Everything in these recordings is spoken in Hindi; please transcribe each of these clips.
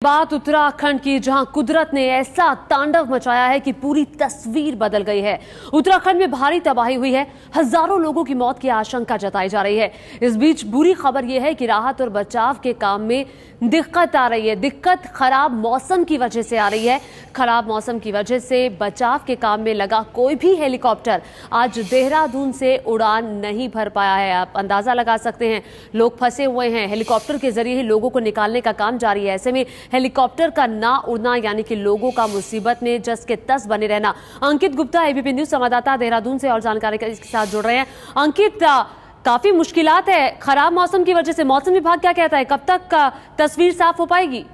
बात उत्तराखंड की, जहां कुदरत ने ऐसा तांडव मचाया है कि पूरी तस्वीर बदल गई है। उत्तराखंड में भारी तबाही हुई है, हजारों लोगों की मौत की आशंका जताई जा रही है। इस बीच बुरी खबर यह है कि राहत और बचाव के काम में दिक्कत आ रही है। दिक्कत खराब मौसम की वजह से आ रही है। खराब मौसम की वजह से बचाव के काम में लगा कोई भी हेलीकॉप्टर आज देहरादून से उड़ान नहीं भर पाया है। आप अंदाजा लगा सकते हैं, लोग फंसे हुए हैं। हेलीकॉप्टर के जरिए ही लोगों को निकालने का काम जारी है। ऐसे में हेलीकॉप्टर का ना उड़ना यानी कि लोगों का मुसीबत में जस के तस बने रहना। अंकित गुप्ता, एबीपी न्यूज संवाददाता देहरादून से और जानकारी के साथ जुड़ रहे हैं। अंकित, काफी मुश्किलात है खराब मौसम की वजह से। मौसम विभाग क्या कहता है, कब तक तस्वीर साफ हो पाएगी?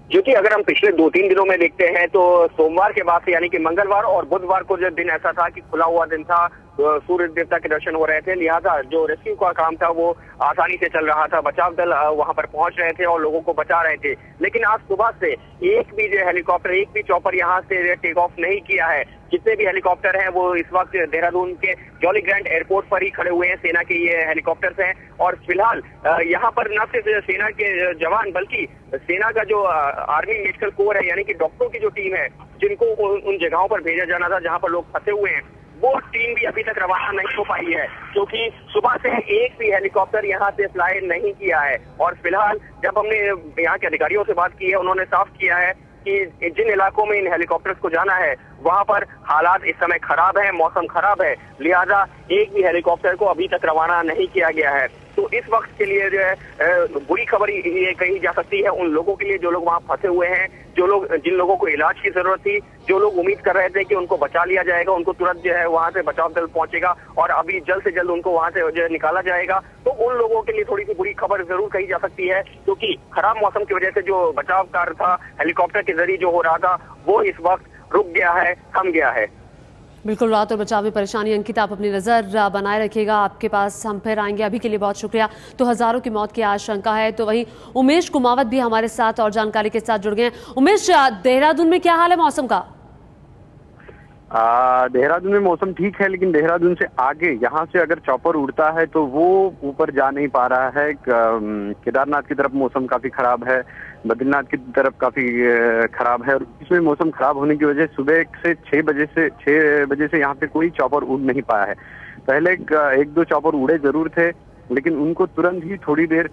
क्योंकि अगर हम पिछले 2-3 दिनों में देखते हैं तो सोमवार के बाद से यानी कि मंगलवार और बुधवार को जो दिन ऐसा था कि खुला हुआ दिन था, सूर्य देवता के दर्शन हो रहे थे, लिहाजा जो रेस्क्यू का काम था वो आसानी से चल रहा था। बचाव दल वहां पर पहुंच रहे थे और लोगों को बचा रहे थे। लेकिन आज सुबह से एक भी जो हेलीकॉप्टर, एक भी चॉपर यहाँ से टेक ऑफ नहीं किया है। जितने भी हेलीकॉप्टर हैं वो इस वक्त देहरादून के जॉली ग्रैंड एयरपोर्ट पर ही खड़े हुए हैं। सेना के ये हेलीकॉप्टर्स हैं और फिलहाल यहाँ पर न सिर्फ सेना के जवान बल्कि सेना का जो आर्मी मेडिकल कोर है यानी कि डॉक्टरों की जो टीम है, जिनको उन जगहों पर भेजा जाना था जहाँ पर लोग फंसे हुए हैं, वो टीम भी अभी तक रवाना नहीं हो पाई है। क्योंकि सुबह से एक भी हेलीकॉप्टर यहाँ से फ्लाई नहीं किया है। और फिलहाल जब हमने यहाँ के अधिकारियों से बात की है, उन्होंने साफ किया है कि जिन इलाकों में इन हेलीकॉप्टर्स को जाना है वहां पर हालात इस समय खराब है, मौसम खराब है, लिहाजा एक भी हेलीकॉप्टर को अभी तक रवाना नहीं किया गया है। तो इस वक्त के लिए जो है बुरी खबर ये कही जा सकती है उन लोगों के लिए जो लोग वहां फंसे हुए हैं, जिन लोगों को इलाज की जरूरत थी, जो लोग उम्मीद कर रहे थे कि उनको बचा लिया जाएगा, उनको तुरंत जो है वहां से बचाव दल पहुंचेगा और अभी जल्द से जल्द उनको वहां से जो है निकाला जाएगा। तो उन लोगों के लिए थोड़ी सी बुरी खबर जरूर कही जा सकती है, क्योंकि खराब मौसम की वजह से जो बचाव कार्य था हेलीकॉप्टर के जरिए जो हो रहा था वो इस वक्त रुक गया है, थम गया है। बिल्कुल, राहत और बचाव में परेशानी। अंकित, आप अपनी नजर बनाए रखिएगा, आपके पास हम फिर आएंगे। अभी के लिए बहुत शुक्रिया। तो हजारों की मौत की आशंका है। तो वहीं उमेश कुमावत भी हमारे साथ और जानकारी के साथ जुड़ गए हैं। उमेश, देहरादून में क्या हाल है मौसम का? देहरादून में मौसम ठीक है, लेकिन देहरादून से आगे यहाँ से अगर चॉपर उड़ता है तो वो ऊपर जा नहीं पा रहा है। केदारनाथ की तरफ मौसम काफी खराब है, बद्रीनाथ की तरफ काफी खराब है। और इसमें मौसम खराब होने की वजह सुबह से 6 बजे से यहाँ पे कोई चॉपर उड़ नहीं पाया है। पहले एक दो चॉपर उड़े जरूर थे, लेकिन उनको तुरंत ही थोड़ी देर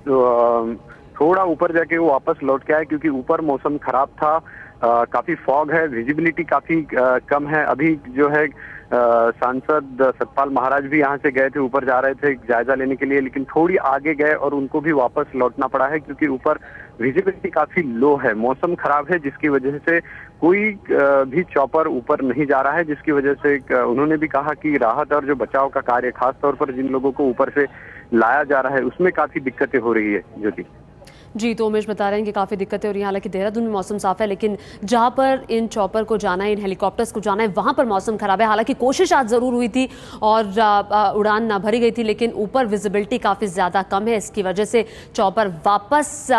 थोड़ा ऊपर जाके वो वापस लौट के आए, क्योंकि ऊपर मौसम खराब था। काफी फॉग है, विजिबिलिटी काफी कम है। अभी जो है सांसद सतपाल महाराज भी यहाँ से गए थे, ऊपर जा रहे थे जायजा लेने के लिए, लेकिन थोड़ी आगे गए और उनको भी वापस लौटना पड़ा है, क्योंकि ऊपर विजिबिलिटी काफी लो है, मौसम खराब है, जिसकी वजह से कोई भी चॉपर ऊपर नहीं जा रहा है। जिसकी वजह से उन्होंने भी कहा कि राहत और जो बचाव का कार्य, खासतौर पर जिन लोगों को ऊपर से लाया जा रहा है, उसमें काफी दिक्कतें हो रही है। ज्योति जी, तो उमेश बता रहे हैं कि काफ़ी दिक्कतें हो रही हैं। हालांकि देहरादून में मौसम साफ है, लेकिन जहां पर इन चॉपर को जाना है, इन हेलीकॉप्टर्स को जाना है, वहां पर मौसम खराब है। हालांकि कोशिश आज ज़रूर हुई थी और उड़ान ना भरी गई थी, लेकिन ऊपर विजिबिलिटी काफ़ी ज़्यादा कम है। इसकी वजह से चॉपर वापस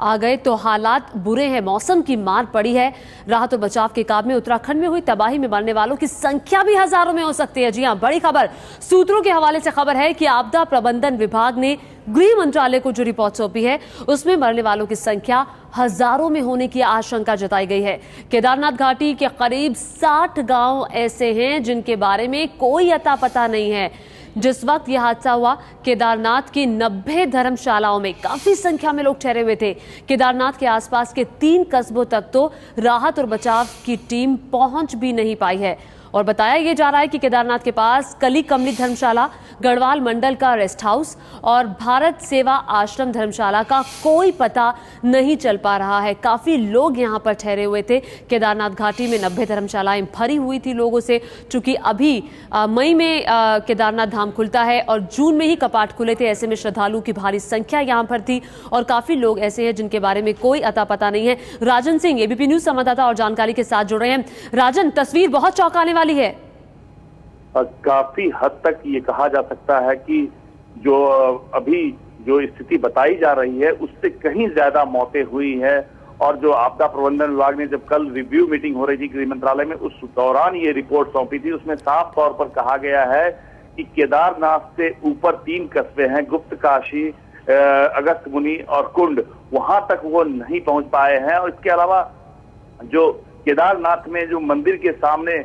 आ गए। तो हालात बुरे हैं, मौसम की मार पड़ी है। राहत और बचाव के काम में उत्तराखंड में हुई तबाही में मरने वालों की संख्या भी हजारों में हो सकती है। जी हाँ, बड़ी खबर सूत्रों के हवाले से खबर है कि आपदा प्रबंधन विभाग ने गृह मंत्रालय को जो रिपोर्ट सौंपी है उसमें मरने वालों की संख्या हजारों में होने की आशंका जताई गई है। केदारनाथ घाटी के करीब 60 गांव ऐसे हैं जिनके बारे में कोई अता पता नहीं है। जिस वक्त यह हादसा हुआ, केदारनाथ की 90 धर्मशालाओं में काफी संख्या में लोग ठहरे हुए थे। केदारनाथ के आसपास के 3 कस्बों तक तो राहत और बचाव की टीम पहुंच भी नहीं पाई है। और बताया यह जा रहा है कि केदारनाथ के पास कली कमली धर्मशाला, गढ़वाल मंडल का रेस्ट हाउस और भारत सेवा आश्रम धर्मशाला का कोई पता नहीं चल पा रहा है। काफी लोग यहां पर ठहरे हुए थे। केदारनाथ घाटी में 90 धर्मशालाएं भरी हुई थी लोगों से, चूंकि अभी मई में केदारनाथ धाम खुलता है और जून में ही कपाट खुले थे। ऐसे में श्रद्धालुओं की भारी संख्या यहां पर थी और काफी लोग ऐसे हैं जिनके बारे में कोई अता पता नहीं है। राजन सिंह, एबीपी न्यूज संवाददाता और जानकारी के साथ जुड़ रहे हैं। राजन, तस्वीर बहुत चौंकाने वाली है। काफी हद तक ये कहा जा सकता है कि जो अभी जो स्थिति बताई जा रही है उससे कहीं ज्यादा मौतें हुई है। और जो आपदा प्रबंधन विभाग ने जब कल रिव्यू मीटिंग हो रही थी गृह मंत्रालय में, उस दौरान ये रिपोर्ट सौंपी थी, उसमें साफ तौर पर कहा गया है कि केदारनाथ से ऊपर 3 कस्बे हैं, गुप्तकाशी, अगस्त मुनि और कुंड, वहां तक वो नहीं पहुंच पाए हैं। और इसके अलावा जो केदारनाथ में जो मंदिर के सामने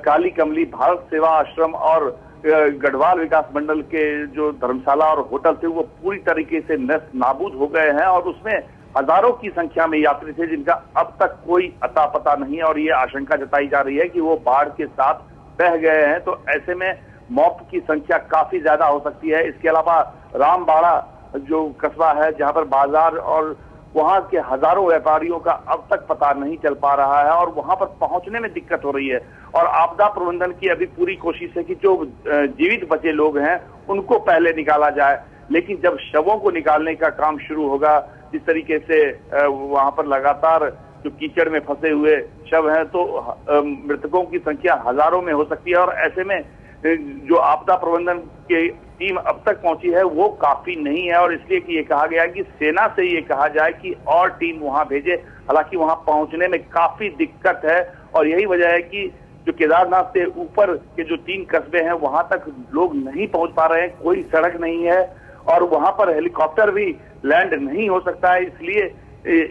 काली कमली भारत सेवा आश्रम और गढ़वाल विकास मंडल के जो धर्मशाला और होटल थे वो पूरी तरीके से नष्ट नाबूद हो गए हैं और उसमें हजारों की संख्या में यात्री थे जिनका अब तक कोई अता पता नहीं है और ये आशंका जताई जा रही है कि वो बाढ़ के साथ बह गए हैं। तो ऐसे में मौत की संख्या काफी ज्यादा हो सकती है। इसके अलावा रामबाड़ा जो कस्बा है जहां पर बाजार और वहां के हजारों व्यापारियों का अब तक पता नहीं चल पा रहा है और वहां पर पहुंचने में दिक्कत हो रही है। और आपदा प्रबंधन की अभी पूरी कोशिश है कि जो जीवित बचे लोग हैं उनको पहले निकाला जाए, लेकिन जब शवों को निकालने का काम शुरू होगा, जिस तरीके से वहां पर लगातार जो कीचड़ में फंसे हुए शव हैं, तो मृतकों की संख्या हजारों में हो सकती है। और ऐसे में जो आपदा प्रबंधन की टीम अब तक पहुंची है वो काफी नहीं है और इसलिए कि ये कहा गया है कि सेना से ये कहा जाए कि और टीम वहां भेजे। हालांकि वहां पहुंचने में काफी दिक्कत है और यही वजह है कि जो केदारनाथ से ऊपर के जो 3 कस्बे हैं वहां तक लोग नहीं पहुंच पा रहे हैं, कोई सड़क नहीं है और वहां पर हेलीकॉप्टर भी लैंड नहीं हो सकता है। इसलिए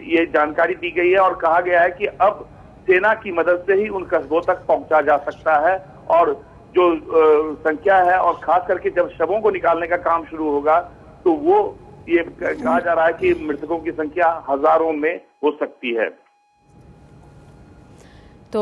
ये जानकारी दी गई है और कहा गया है कि अब सेना की मदद से ही उन कस्बों तक पहुंचा जा सकता है और जो संख्या है और खास करके जब शवों को निकालने का काम शुरू होगा तो वो ये कहा जा रहा है कि मृतकों की संख्या हजारों में हो सकती है। तो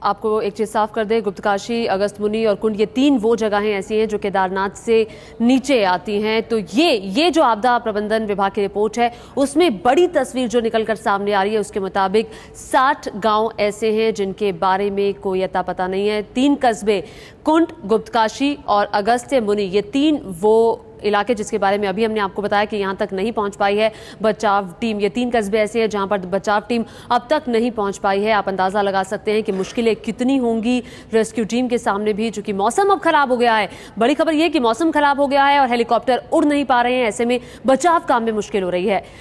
आपको एक चीज साफ कर दे, गुप्तकाशी, अगस्त मुनि और कुंड, ये 3 वो जगहें ऐसी हैं जो केदारनाथ से नीचे आती हैं। तो ये जो आपदा प्रबंधन विभाग की रिपोर्ट है उसमें बड़ी तस्वीर जो निकलकर सामने आ रही है उसके मुताबिक 60 गांव ऐसे हैं जिनके बारे में कोई अता पता नहीं है। 3 कस्बे कुंड, गुप्तकाशी और अगस्त्य मुनि, ये 3 वो इलाके जिसके बारे में अभी हमने आपको बताया कि यहां तक नहीं पहुंच पाई है बचाव टीम। ये 3 कस्बे ऐसे हैं जहां पर बचाव टीम अब तक नहीं पहुंच पाई है। आप अंदाजा लगा सकते हैं कि मुश्किलें कितनी होंगी रेस्क्यू टीम के सामने भी, चूंकि मौसम अब खराब हो गया है। बड़ी खबर यह कि मौसम खराब हो गया है और हेलीकॉप्टर उड़ नहीं पा रहे हैं, ऐसे में बचाव काम में मुश्किल हो रही है।